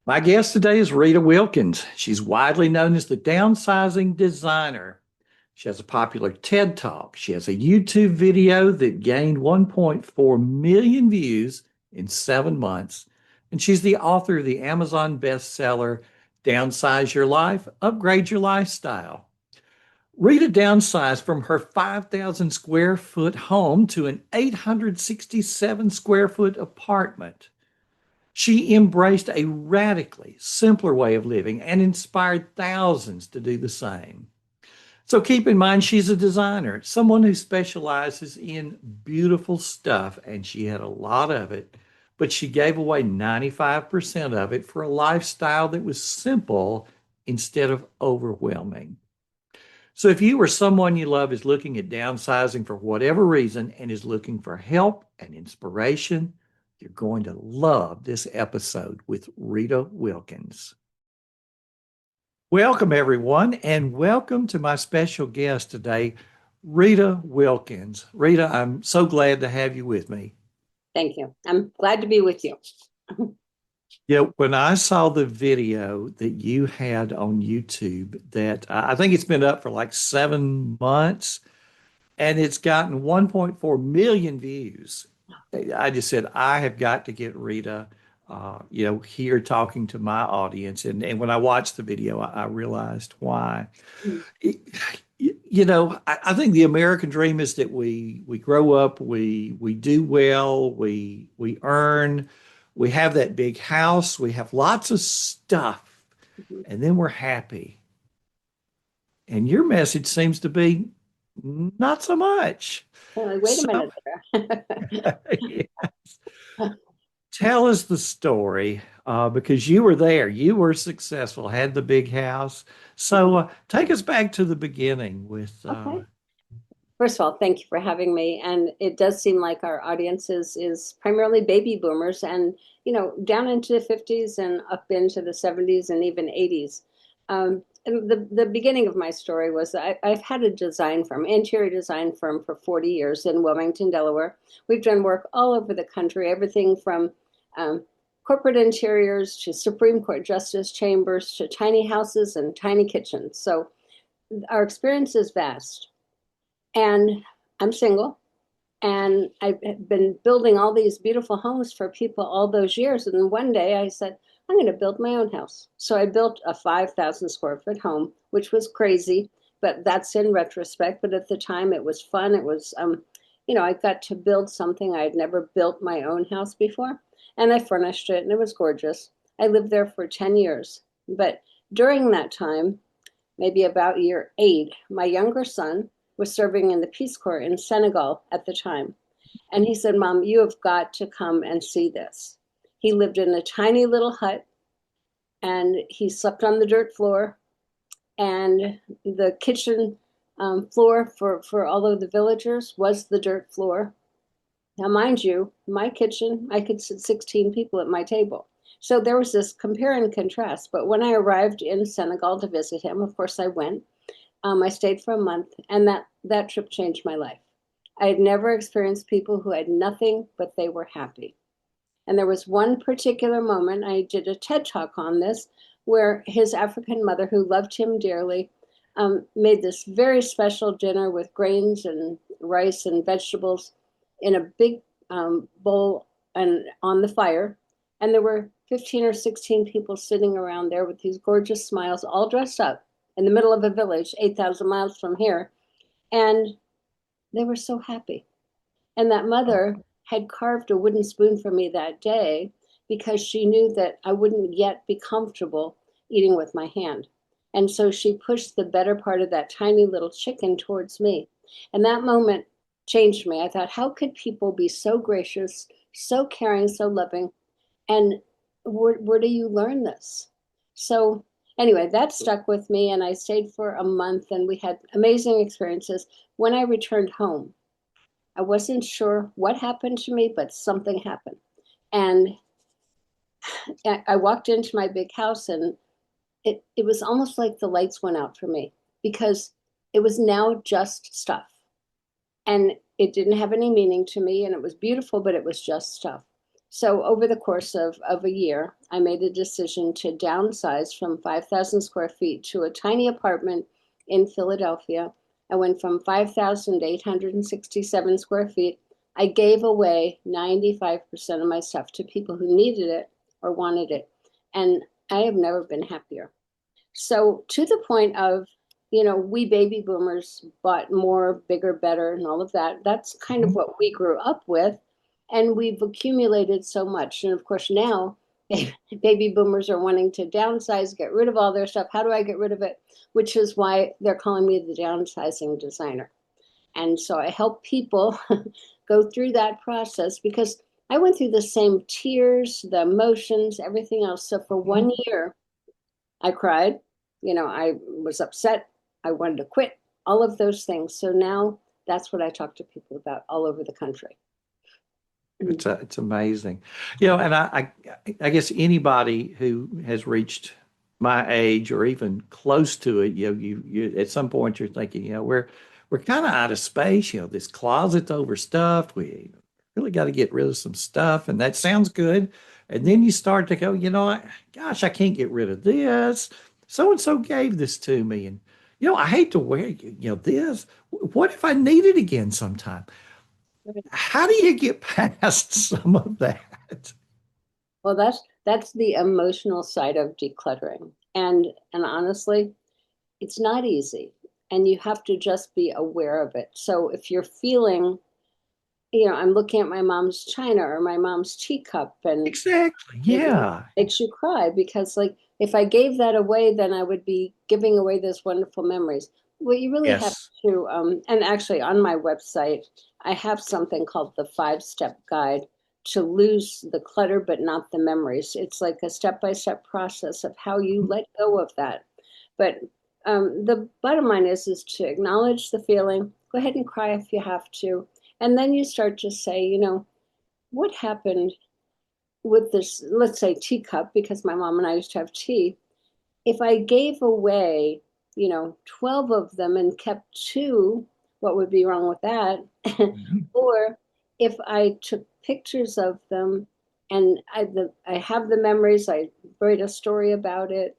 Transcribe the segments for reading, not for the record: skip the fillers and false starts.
My guest today is Rita Wilkins. She's widely known as the downsizing designer. She has a popular TED Talk. She has a YouTube video that gained 1.4 million views in 7 months. And she's the author of the Amazon bestseller, Downsize Your Life, Upgrade Your Lifestyle. Rita downsized from her 5,000 square foot home to an 867 square foot apartment. She embraced a radically simpler way of living and inspired thousands to do the same. So keep in mind, she's a designer, someone who specializes in beautiful stuff, and she had a lot of it, but she gave away 95% of it for a lifestyle that was simple instead of overwhelming. So if you or someone you love is looking at downsizing for whatever reason and is looking for help and inspiration, you're going to love this episode with Rita Wilkins. Welcome, everyone, and welcome to my special guest today, Rita Wilkins. Rita, I'm so glad to have you with me. Thank you. I'm glad to be with you. Yeah, when I saw the video that you had on YouTube, that I think it's been up for like 7 months, and it's gotten 1.4 million views. I just said, I have got to get Rita, here talking to my audience. And when I watched the video, I realized why. Mm. It- I think the American dream is that we grow up, we do well, we earn, we have that big house, we have lots of stuff, Mhm. and then we're happy. And your message seems to be not so much. Wait a So, minute there. tell us the story because you were there. You were successful, had the big house. So take us back to the beginning with. Okay. First of all, thank you for having me. And it does seem like our audience is primarily baby boomers and, down into the 50s and up into the 70s and even 80s. And the beginning of my story was I've had a design firm, interior design firm for 40 years in Wilmington, Delaware. We've done work all over the country, everything from um, corporate interiors to Supreme Court justice chambers to tiny houses and tiny kitchens. So our experience is vast. And I'm single, and I've been building all these beautiful homes for people all those years. And then one day I said, I'm going to build my own house. So I built a 5,000 square foot home, which was crazy, but that's in retrospect. But at the time, it was fun. It was, I got to build something. I had never built my own house before, and I furnished it, and it was gorgeous. I lived there for 10 years. But during that time, maybe about year 8, my younger son was serving in the Peace Corps in Senegal at the time. And he said, Mom, you have got to come and see this. He lived in a tiny little hut and he slept on the dirt floor. And the kitchen floor for all of the villagers was the dirt floor. Now, mind you, my kitchen, I could sit 16 people at my table. So there was this compare and contrast. But when I arrived in Senegal to visit him, of course I went. I stayed for a month, and that trip changed my life. I had never experienced people who had nothing but they were happy. And there was one particular moment, I did a TED talk on this, where his African mother, who loved him dearly, made this very special dinner with grains and rice and vegetables in a big bowl and on the fire. And there were 15 or 16 people sitting around there with these gorgeous smiles, all dressed up in the middle of a village 8,000 miles from here. And they were so happy. And that mother had carved a wooden spoon for me that day because she knew that I wouldn't yet be comfortable eating with my hand. And so she pushed the better part of that tiny little chicken towards me. And that moment changed me. I thought, how could people be so gracious, so caring, so loving? And where do you learn this? So anyway, that stuck with me, and I stayed for a month, and we had amazing experiences. When I returned home, I wasn't sure what happened to me, but something happened. And I walked into my big house, and it was almost like the lights went out for me because it was now just stuff. And it didn't have any meaning to me, and it was beautiful, but it was just stuff. So over the course of a year, I made a decision to downsize from 5,000 square feet to a tiny apartment in Philadelphia. I went from 5,867 square feet. I gave away 95% of my stuff to people who needed it or wanted it. And I have never been happier. So to the point of, we baby boomers bought more, bigger, better, and all of that. That's kind of Mhm. what we grew up with. And we've accumulated so much. And of course, now baby boomers are wanting to downsize, get rid of all their stuff. How do I get rid of it? Which is why they're calling me the downsizing designer. And so I help people go through that process because I went through the same tears, the emotions, everything else. So for Mhm. 1 year, I cried, I was upset, I wanted to quit, all of those things. So now that's what I talk to people about all over the country. It's amazing, and I guess anybody who has reached my age or even close to it, you at some point you're thinking, we're kind of out of space. This closet's overstuffed. We really got to get rid of some stuff, and that sounds good. And then you start to go, gosh, I can't get rid of this. So and so gave this to me, and I hate to wear this. What if I need it again sometime? How do you get past some of that? Well, that's the emotional side of decluttering. And honestly, it's not easy. And you have to just be aware of it. So if you're feeling, I'm looking at my mom's china or my mom's teacup and Exactly. it Yeah. makes you cry because like if I gave that away, then I would be giving away those wonderful memories. What you really have Yes. to, and actually on my website, I have something called the 5-step guide to lose the clutter, but not the memories. It's like a step-by-step process of how you let go of that. But the bottom line is to acknowledge the feeling, go ahead and cry if you have to. And then you start to say, what happened with this, let's say teacup, because my mom and I used to have tea, if I gave away, 12 of them and kept two, what would be wrong with that? Mhm. Or if I took pictures of them and I have the memories, I write a story about it.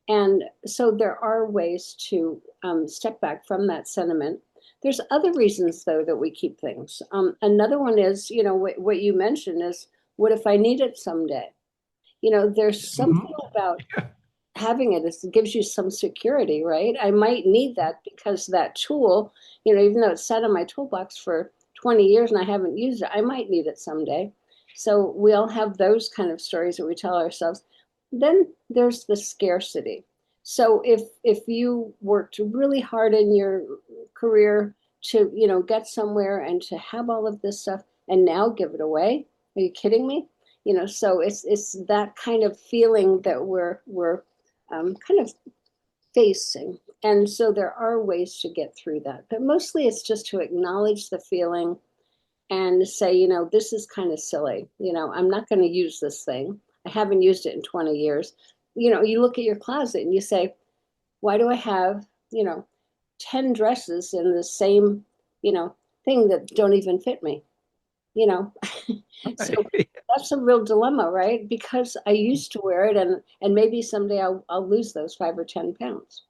And so there are ways to step back from that sentiment. There's other reasons, though, that we keep things. Another one is, what you mentioned is, what if I need it someday? There's something Mhm. about having it is it gives you some security, right? I might need that because that tool, even though it's sat in my toolbox for 20 years and I haven't used it, I might need it someday. So we all have those kind of stories that we tell ourselves. Then there's the scarcity. So if you worked really hard in your career to, get somewhere and to have all of this stuff and now give it away, are you kidding me? So it's that kind of feeling that we're kind of facing. And so there are ways to get through that. But mostly it's just to acknowledge the feeling and say, this is kind of silly. I'm not going to use this thing. I haven't used it in 20 years. You look at your closet and you say, why do I have, 10 dresses in the same, thing that don't even fit me? you know so that's a real dilemma, right? Because I used to wear it and maybe someday I'll lose those 5 or 10 pounds.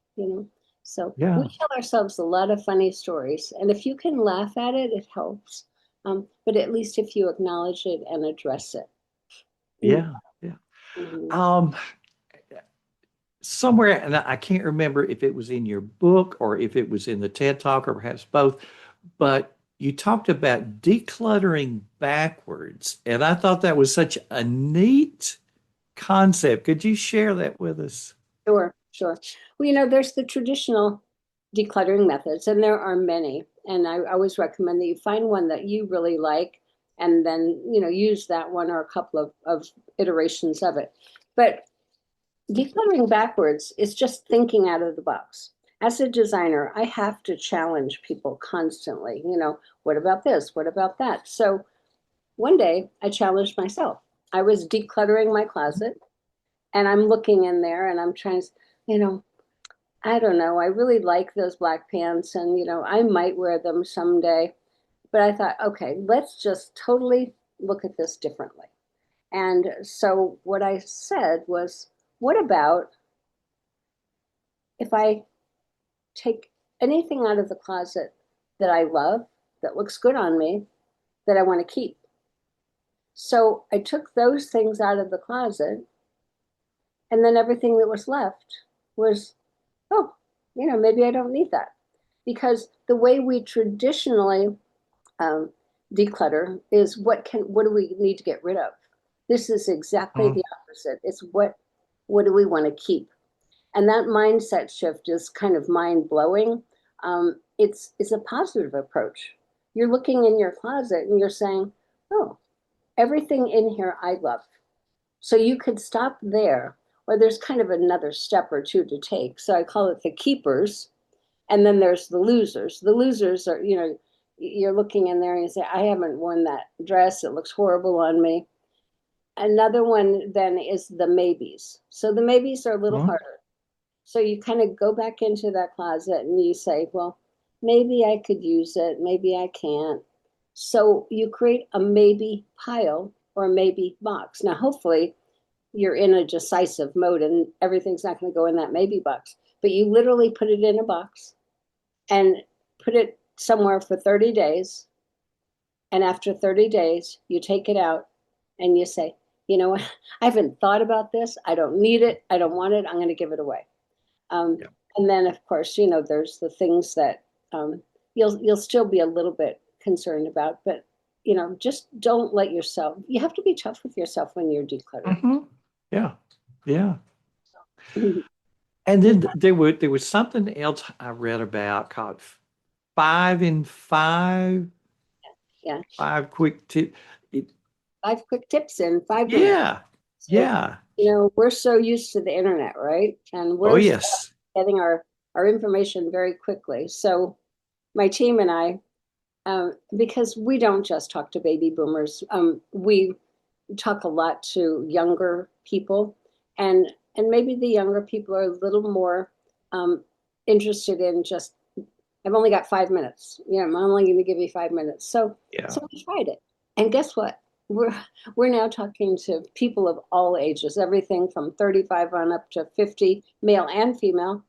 So we Yeah. tell ourselves a lot of funny stories, and if you can laugh at it, it helps. But at least if you acknowledge it and address it. Yeah. Yeah. Mhm. Um, Somewhere, and I can't remember if it was in your book or if it was in the TED Talk or perhaps both, but you talked about decluttering backwards. And I thought that was such a neat concept. Could you share that with us? Sure, sure. Well, there's the traditional decluttering methods, and there are many. And I always recommend that you find one that you really like and then, use that one or a couple of iterations of it. But decluttering backwards is just thinking out of the box. As a designer, I have to challenge people constantly. What about this? What about that? So one day I challenged myself. I was decluttering my closet and I'm looking in there and I'm trying to, you know, I don't know. I really like those black pants and, I might wear them someday. But I thought, okay, let's just totally look at this differently. And so what I said was, what about if I take anything out of the closet that I love, that looks good on me, that I want to keep? So I took those things out of the closet, and then everything that was left was, oh, maybe I don't need that. Because the way we traditionally um, declutter is what do we need to get rid of? This is exactly Mm, the opposite. It's what do we want to keep? And that mindset shift is kind of mind blowing. It's a positive approach. You're looking in your closet and you're saying, oh, everything in here I love. So you could stop there, or there's kind of another step or two to take. So I call it the keepers, and then there's the losers. The losers are, you're looking in there and you say, I haven't worn that dress. It looks horrible on me. Another one then is the maybes. So the maybes are a little mm, harder. So you kind of go back into that closet and you say, well, maybe I could use it. Maybe I can't. So you create a maybe pile or a maybe box. Now, hopefully, you're in a decisive mode and everything's not going to go in that maybe box, but you literally put it in a box and put it somewhere for 30 days. And after 30 days, you take it out and you say, you know what? I haven't thought about this. I don't need it. I don't want it. I'm going to give it away. Um, yeah. and then, of course, there's the things that you'll still be a little bit concerned about, but just don't let yourself. You have to be tough with yourself when you're decluttering. Mhm. Yeah. Yeah. And then there was something else I read about called 5 in 5, Yeah, 5 quick tips. five quick tips in 5 minutes. Yeah. So, Yeah. we're so used to the internet, right? And Oh, we're yes. getting our information very quickly. So my team and I, because we don't just talk to baby boomers, we talk a lot to younger people, and maybe the younger people are a little more um, interested in just, I've only got 5 minutes. I'm only going to give you 5 minutes. So Yeah. we tried it, and guess what? We're we're now talking to people of all ages, everything from 35 on up to 50, male and female,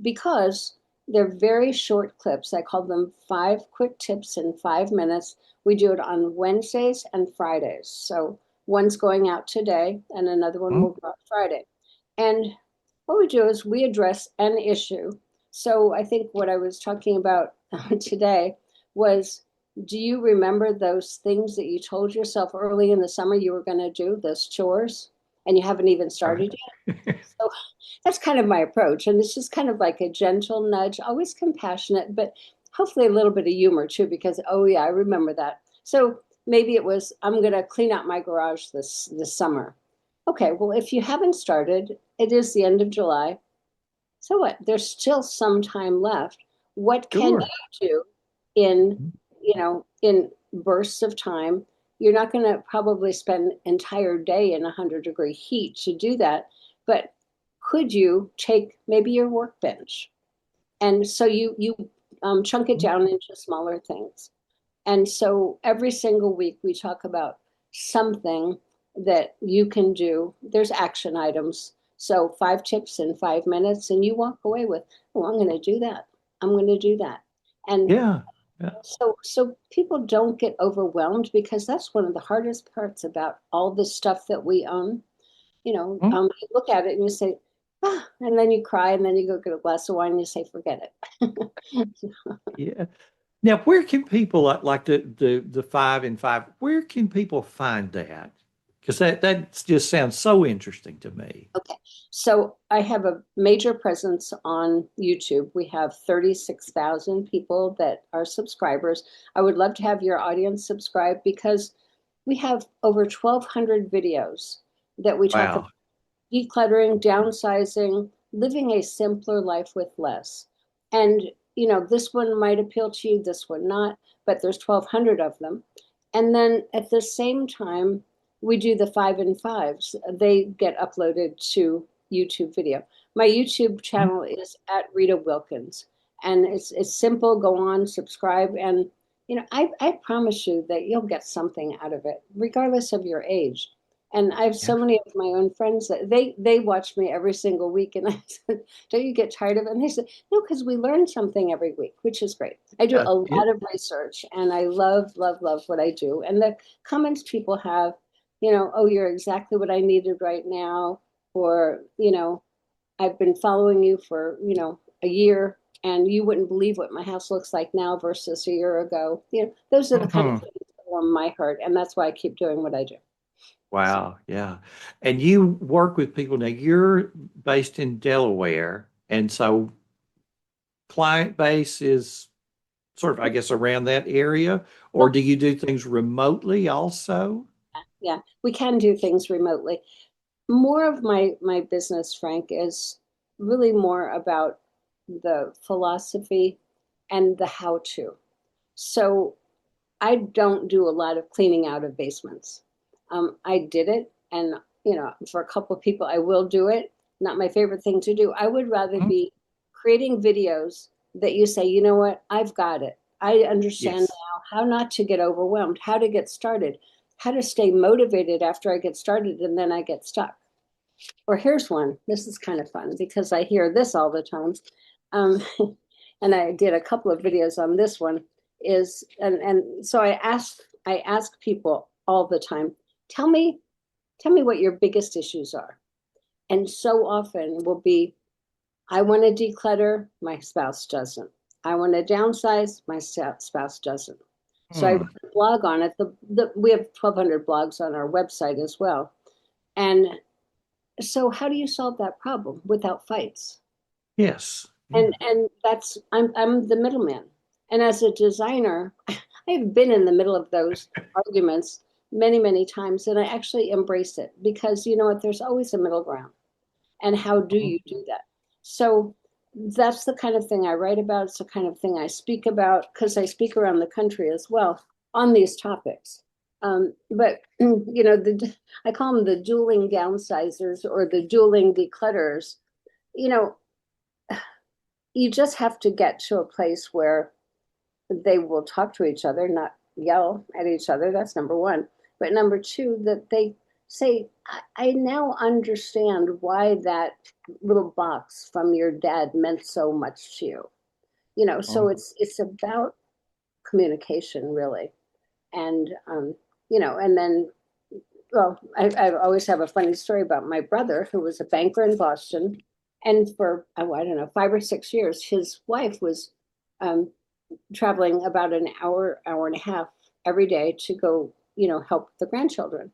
because they're very short clips. I call them 5 quick tips in 5 minutes. We do it on Wednesdays and Fridays. So one's going out today and another one Mm, will go out Friday. And what we do is we address an issue. So I think what I was talking about today was, do you remember those things that you told yourself early in the summer you were going to do, those chores, and you haven't even started yet? okay. So that's kind of my approach. And it's just kind of like a gentle nudge, always compassionate, but hopefully a little bit of humor too, because, oh, yeah, I remember that. So maybe it was, I'm going to clean out my garage this summer. Okay, well, if you haven't started, it is the end of July. So what? There's still some time left. What can Sure. you do in, in bursts of time? You're not going to probably spend entire day in 100-degree heat to do that, but could you take maybe your workbench, and so you chunk it Mm, down into smaller things. And so every single week we talk about something that you can do. There's action items. So 5 tips in 5 minutes, and you walk away with, oh, I'm going to do that. I'm going to do that. And yeah. Yeah. so people don't get overwhelmed, because that's one of the hardest parts about all the stuff that we own. Mm, You look at it and you say, ah, and then you cry, and then you go get a glass of wine and you say, forget it. yeah. Now, where can people like the 5 in 5? Where can people find that? Because that just sounds so interesting to me. Okay, so I have a major presence on YouTube. We have 36,000 people that are subscribers. I would love to have your audience subscribe, because we have over 1,200 videos that we talk about Wow. decluttering, downsizing, living a simpler life with less. And, this one might appeal to you, this one not, but there's 1,200 of them. And then at the same time, we do the 5 in 5s. They get uploaded to YouTube video. My YouTube Mm, channel is at Rita Wilkins. And it's simple. Go on, subscribe, and I promise you that you'll get something out of it, regardless of your age. And I have Yeah. so many of my own friends that they watch me every single week, and I said, "Don't you get tired of it?" And they said, "No, because we learn something every week, which is great." I do a lot of research, and I love, love, love what I do. And the comments people have, "Oh, you're exactly what I needed right now," or "I've been following you for a year, and you wouldn't believe what my house looks like now versus a year ago." Those are the kind of Mhm. things that warm my heart, and that's why I keep doing what I do. So. Wow. Yeah. And you work with people now. You're based in Delaware, and so client base is sort of, I guess, around that area, or do you do things remotely also? Yeah, we can do things remotely. More of my business, Frank, is really more about the philosophy and the how to. So I don't do a lot of cleaning out of basements. I did it, and for a couple of people, I will do it. Not my favorite thing to do. I would rather Mhm. be creating videos that you say, you know what, I've got it. I understand Yes. now how not to get overwhelmed, how to get started, how to stay motivated after I get started and then I get stuck. Or here's one. This is kind of fun because I hear this all the time. Um, and I did a couple of videos on this one is and so I ask people all the time, tell me what your biggest issues are. And so often will be, I want to declutter, my spouse doesn't. I want to downsize, my spouse doesn't. So I wrote Hmm. a blog on it. We have 1,200 blogs on our website as well. And so how do you solve that problem without fights? Yes. Yeah. And that's I'm the middleman. And as a designer, I've been in the middle of those arguments many, many times, and I actually embrace it because you know what, there's always a middle ground. And how do Mhm. you do that? So that's the kind of thing I write about. It's the kind of thing I speak about because I speak around the country as well on these topics. But I call them the dueling downsizers or the dueling declutterers. You know, you just have to get to a place where they will talk to each other, not yell at each other. That's number one. But number two, that they say, I now understand why that little box from your dad meant so much to you. So Mhm. it's about communication, really. And, and then, well, I always have a funny story about my brother, who was a banker in Boston. And for, oh, I don't know, 5 or 6 years, his wife was um, traveling about an hour, hour and a half every day to go, help the grandchildren.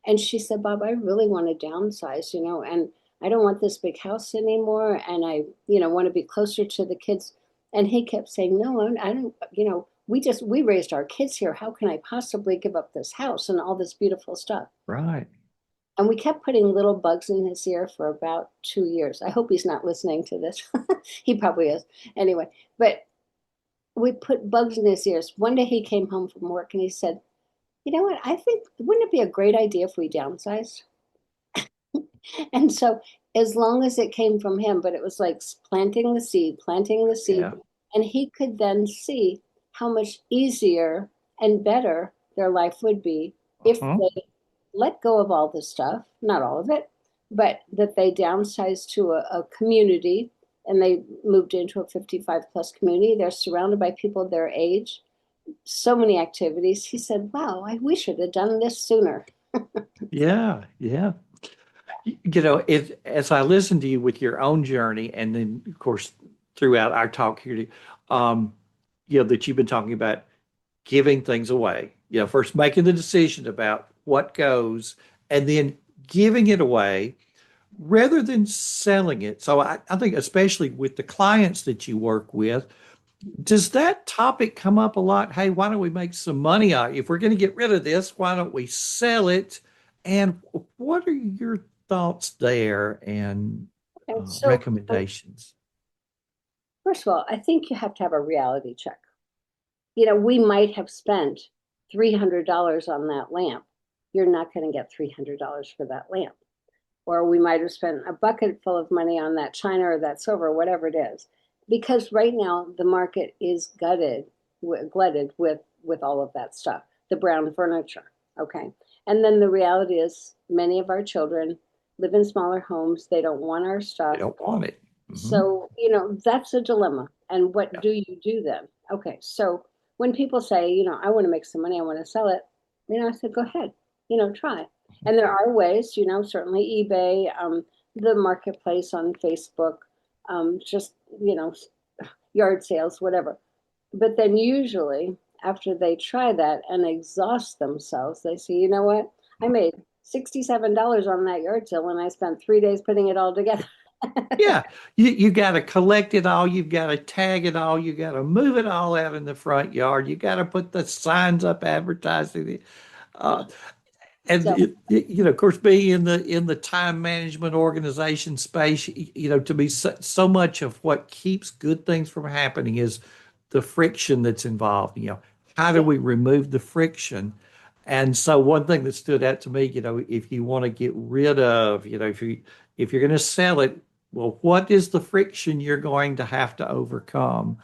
And she said, Bob, I really want to downsize, and I don't want this big house anymore. And I, want to be closer to the kids. And he kept saying, no, I don't, we raised our kids here. How can I possibly give up this house and all this beautiful stuff? Right. And we kept putting little bugs in his ear for about 2 years. I hope he's not listening to this. He probably is. Anyway, but we put bugs in his ears. One day he came home from work and he said, you know what? I think, wouldn't it be a great idea if we downsized? And so, as long as it came from him, but it was like planting the seed, Yeah. and he could then see how much easier and better their life would be if Uh-huh. they let go of all this stuff, not all of it, but that they downsized to a community and they moved into a 55 plus community. They're surrounded by people their age, so many activities. He said, wow, we should have done this sooner. Yeah. Yeah. If as I listen to you with your own journey, and then of course throughout our talk here, um, that you've been talking about giving things away. First making the decision about what goes, and then giving it away rather than selling it. So I think especially with the clients that you work with, does that topic come up a lot? Hey, why don't we make some money on it? If we're going to get rid of this, why don't we sell it? And what are your thoughts there and And so, recommendations? first of all, I think you have to have a reality check. We might have spent $300 on that lamp. You're not going to get $300 for that lamp. Or we might have spent a bucket full of money on that china or that silver, whatever it is. Because right now the market is glutted with all of that stuff, the brown furniture. Okay. And then the reality is many of our children live in smaller homes. They don't want our They stuff. don't want it. Hmm. So, that's a dilemma. And what do you do then? Okay, so when people say, I want to make some money, I want to sell it, I said, go ahead, try. And there are ways, certainly eBay, the marketplace on Facebook, just, yard sales, whatever. But then usually after they try that and exhaust themselves, they say, you know what? I made $67 on that yard sale and I spent 3 days putting it all together. Yeah, you got to collect it all. You've got to tag it all. You got to move it all out in the front yard. You got to put the signs up advertising it. Uh, and So of course, being in the time management organization space, to me, so much of what keeps good things from happening is the friction that's involved. How do yeah, we remove the friction? And so one thing that stood out to me, if you want to get rid of, if you're going to sell it, well, what is the friction you're going to have to overcome?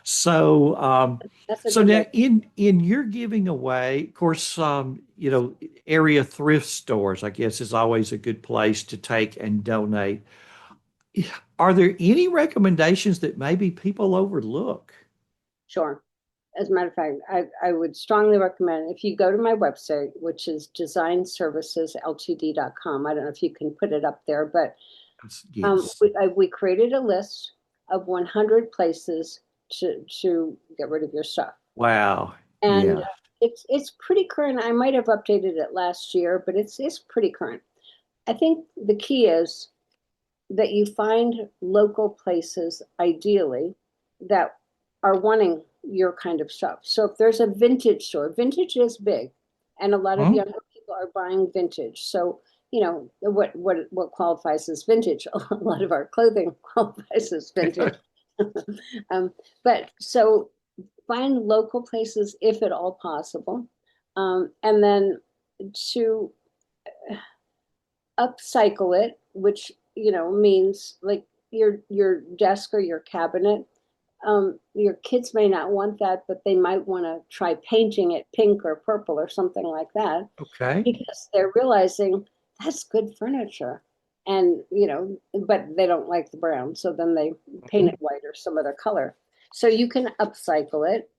So, that's a so good now way. in your giving away, of course, area thrift stores, I guess, is always a good place to take and donate. Are there any recommendations that maybe people overlook? Sure. As a matter of fact, I would strongly recommend if you go to my website, which is designservicesltd.com. I don't know if you can put it up there, but Yes. we created a list of 100 places to get rid of your stuff. Wow. And Yeah. it's pretty current. I might have updated it last year, but it's pretty current. I think the key is that you find local places, ideally, that are wanting your kind of stuff. So if there's a vintage store, vintage is big, and a lot of Hmm? younger people are buying vintage. So what qualifies as vintage? A lot of our clothing qualifies as vintage. um, but so find local places if at all possible, and then to upcycle it, which means like your desk or your cabinet. Your kids may not want that, but they might want to try painting it pink or purple or something like that Okay. because they're realizing that's good furniture. And but they don't like the brown, so then they paint Mhm. it white or some other color. So you can upcycle it.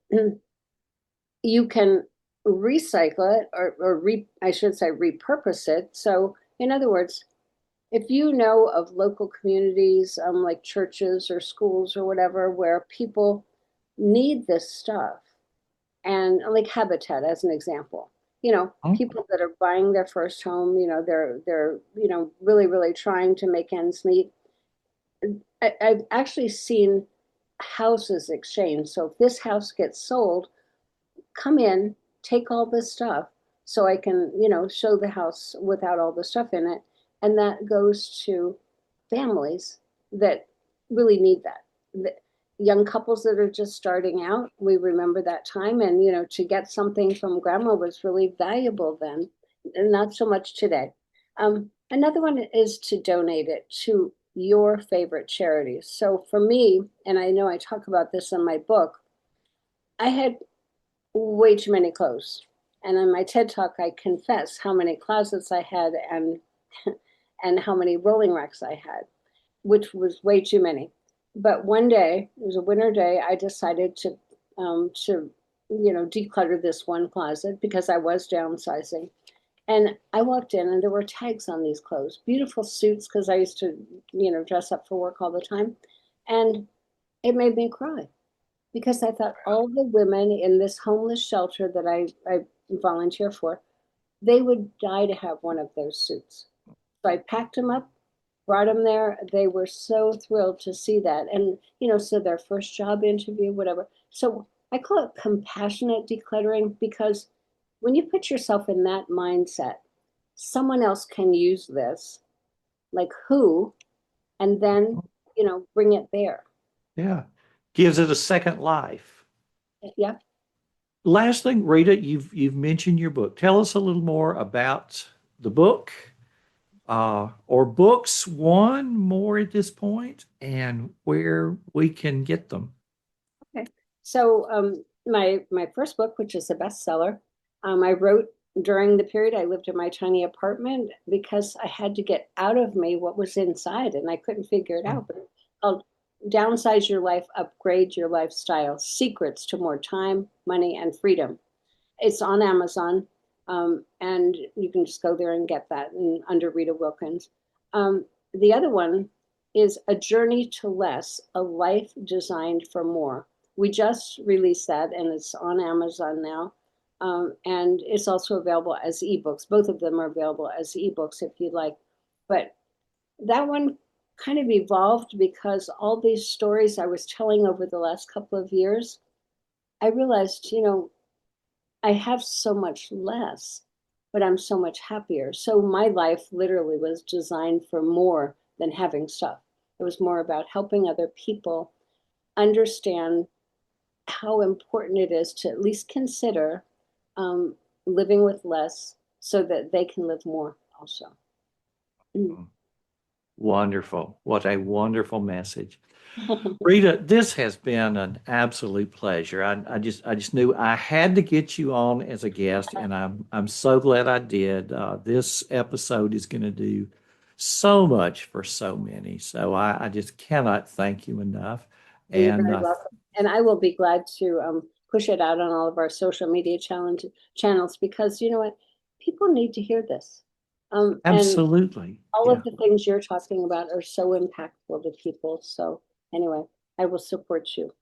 You can recycle it I should say repurpose it. So in other words, if you know of local communities, like churches or schools or whatever, where people need this stuff, and like Habitat as an example, people that are buying their first home, they're really really trying to make ends meet. I've actually seen houses exchange. So if this house gets sold, come in, take all this stuff so I can, show the house without all the stuff in it. And that goes to families that really need that. The young couples that are just starting out, we remember that time. And, to get something from grandma was really valuable then, and not so much today. Another one is to donate it to your favorite charities. So for me, and I know I talk about this in my book, I had way too many clothes. And in my TED talk, I confess how many closets I had and and how many rolling racks I had, which was way too many. But one day, it was a winter day, I decided to declutter this one closet because I was downsizing. And I walked in and there were tags on these clothes, beautiful suits because I used to, dress up for work all the time. And it made me cry because I thought all the women in this homeless shelter that I volunteer for, they would die to have one of those suits. So I packed them up, brought them there. They were so thrilled to see that. And, so their first job interview, whatever. So I call it compassionate decluttering because when you put yourself in that mindset, someone else can use this, like who, and then, bring it there. Yeah. Gives it a second life. Yeah. Last thing, Rita, you've mentioned your book. Tell us a little more about the book, or books, one more at this point, and where we can get them. Okay. So my first book, which is a bestseller, I wrote during the period I lived in my tiny apartment because I had to get out of me what was inside and I couldn't figure it out. But it's called Downsize Your Life, Upgrade Your Lifestyle: Secrets to More Time, Money, and Freedom. It's on Amazon, and you can just go there and get that under Rita Wilkins. The other one is A Journey to Less, A Life Designed for More. We just released that and it's on Amazon now. And it's also available as ebooks. Both of them are available as ebooks if you'd like. But that one kind of evolved because all these stories I was telling over the last couple of years, I realized, I have so much less, but I'm so much happier. So my life literally was designed for more than having stuff. It was more about helping other people understand how important it is to at least consider living with less so that they can live more also. Wonderful. What a wonderful message. Rita, this has been an absolute pleasure. I just knew I had to get you on as a guest, and I'm so glad I did. This episode is going to do so much for so many. So I just cannot thank you enough. You're And very welcome. And I will be glad to push it out on all of our social media channels because you know what? People need to hear this. And absolutely. all Yeah. of the things you're talking about are so impactful to people. So anyway, I will support you.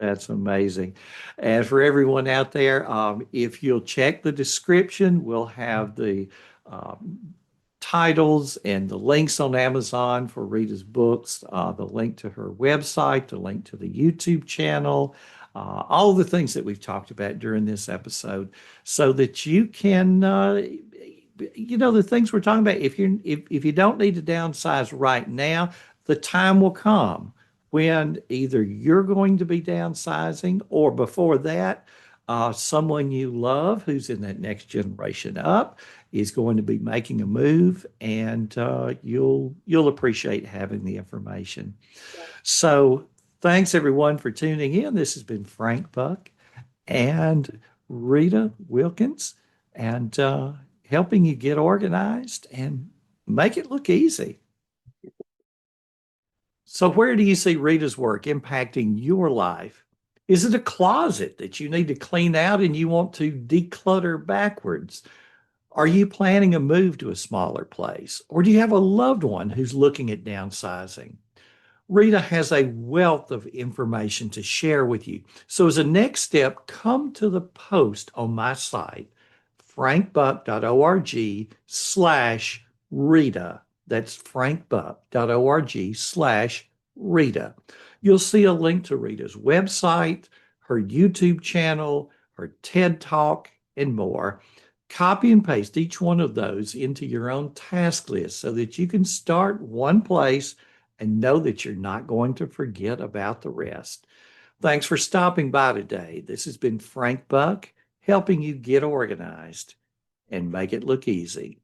That's amazing. And for everyone out there, if you'll check the description, we'll have the um, titles and the links on Amazon for Rita's books, the link to her website, the link to the YouTube channel, all the things that we've talked about during this episode, so that you can, the things we're talking about. If you don't need to downsize right now, the time will come when either you're going to be downsizing or before that, someone you love who's in that next generation up is going to be making a move, and you'll appreciate having the information. Yeah. So thanks everyone for tuning in. This has been Frank Buck and Rita Wilkins, and helping you get organized and make it look easy. So, where do you see Rita's work impacting your life? Is it a closet that you need to clean out and you want to declutter backwards? Are you planning a move to a smaller place? Or do you have a loved one who's looking at downsizing? Rita has a wealth of information to share with you. So, as a next step, come to the post on my site, frankbuck.org/Rita. That's frankbuck.org/Rita. You'll see a link to Rita's website, her YouTube channel, her TED Talk, and more. Copy and paste each one of those into your own task list so that you can start one place and know that you're not going to forget about the rest. Thanks for stopping by today. This has been Frank Buck, helping you get organized and make it look easy.